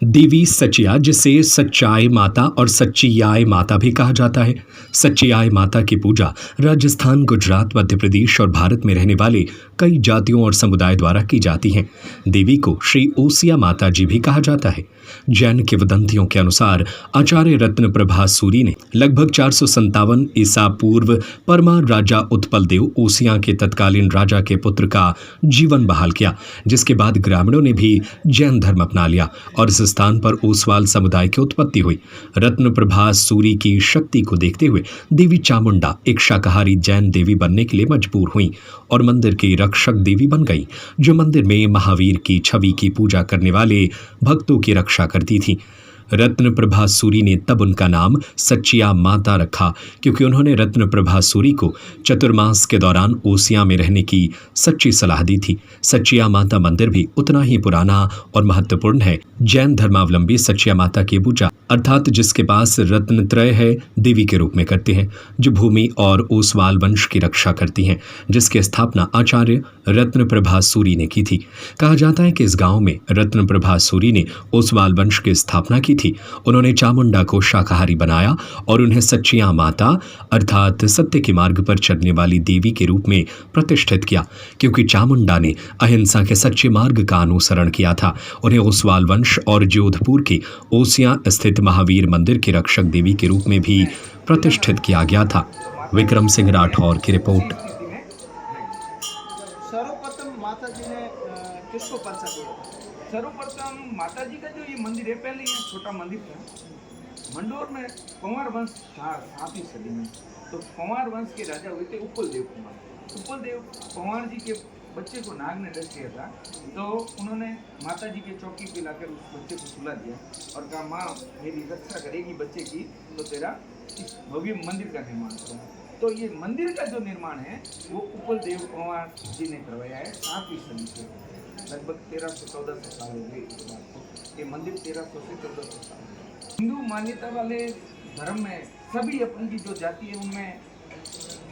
देवी सचिया, जिसे सच्चाई माता और सच्चियाई माता भी कहा जाता है। सच्चियाई माता की पूजा राजस्थान, गुजरात, मध्य प्रदेश और भारत में रहने वाले कई जातियों और समुदाय द्वारा की जाती है। देवी को श्री ओसिया माता जी भी कहा जाता है। जैन किंवदंतियों के अनुसार आचार्य रत्न प्रभा सूरी ने लगभग 457 ईसा पूर्व परमार राजा उत्पल देव ओसिया के तत्कालीन राजा के पुत्र का जीवन बहाल किया, जिसके बाद ग्रामीणों ने भी जैन धर्म अपना लिया और इस स्थान पर ओसवाल समुदाय की उत्पत्ति हुई। रत्न प्रभा सूरी की शक्ति को देखते हुए देवी चामुंडा एक शाकाहारी जैन देवी बनने के लिए मजबूर हुई और मंदिर की रक्षक देवी बन गई, जो मंदिर में महावीर की छवि की पूजा करने वाले भक्तों की रक्षा करती थी। रत्न प्रभा सूरी ने तब उनका नाम सच्चिया माता रखा, क्योंकि उन्होंने रत्न प्रभा सूरी को चतुर्मास के दौरान ओसिया में रहने की सच्ची सलाह दी थी। सच्चिया माता मंदिर भी उतना ही पुराना और महत्वपूर्ण है। जैन धर्मावलंबी सच्चिया माता की पूजा अर्थात जिसके पास रत्नत्रय है, देवी के रूप में करते हैं, जो भूमि और ओसवाल वंश की रक्षा करती हैं, जिसकी स्थापना आचार्य रत्न प्रभा सूरी ने की थी। कहा जाता है कि इस गांव में रत्न प्रभा सूरी ने ओसवाल वंश की स्थापना की थी। उन्होंने चामुंडा को शाकाहारी बनाया और उन्हें सच्चिया माता अर्थात सत्य के मार्ग पर चलने वाली देवी के रूप में प्रतिष्ठित किया, क्योंकि चामुंडा ने अहिंसा के सच्चे मार्ग का अनुसरण किया था। उन्हें ओसवाल वंश और जोधपुर के ओसिया स्थित महावीर मंदिर की रक्षक देवी के रूप में भी प्रतिष्ठित किया गया था। विक्रम सिंह राठौर की रिपोर्ट। सर्वप्रथम माता जी ने किसको पर्चा दिया? सर्वप्रथम माता जी का जो ये मंदिर है, पहले ये छोटा मंदिर था मंडोर में। पंवार वंश था 7वीं सदी में। तो पंवार वंश के राजा हुए थे उपल देव कुमार। उपल देव पंवार जी के बच्चे को नाग ने डस दिया था, तो उन्होंने माता जी के चौकी पे लाकर उस बच्चे को सुला दिया और कहा, माँ मेरी रक्षा करेगी बच्चे की, तो तेरा इस भव्य मंदिर का निर्माण करूँगा। तो ये मंदिर का जो निर्माण है वो उपल देव पंवार जी ने करवाया है 7वीं सदी से। लगभग 1300-1400 साल हो गए इस बात को। ये मंदिर 1300 से 1400 साल। हिंदू मान्यता वाले धर्म में सभी अपनी की जो जाति है उनमें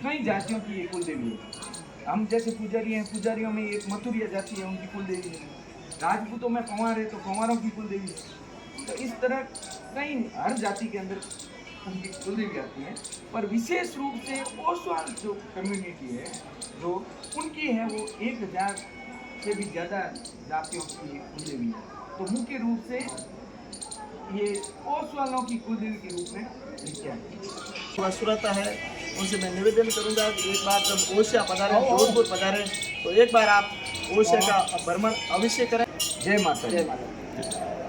कई जातियों की एक कुल देवी है। हम जैसे पुजारी हैं, पुजारियों में एक मथुरिया जाति है, उनकी कुल देवी है। राजपूतों में पंवार है तो पंवारों की कुल देवी है। तो इस तरह कई हर जाति के अंदर उनकी कुल देवी आती है, पर विशेष रूप से ओसवाल जो कम्युनिटी है जो उनकी है वो 1000 से भी ज़्यादा जातियों की कुल देवी है। तो मुख्य रूप से ये ओसवालों की कुल देवी के रूप में सुरता है, उनसे मैं निवेदन करूंगा कि एक बार जब ओसिया पधारे, जोधपुर पधारे, तो एक बार आप ओसिया का भ्रमण अवश्य करें। जय माता। जय माता।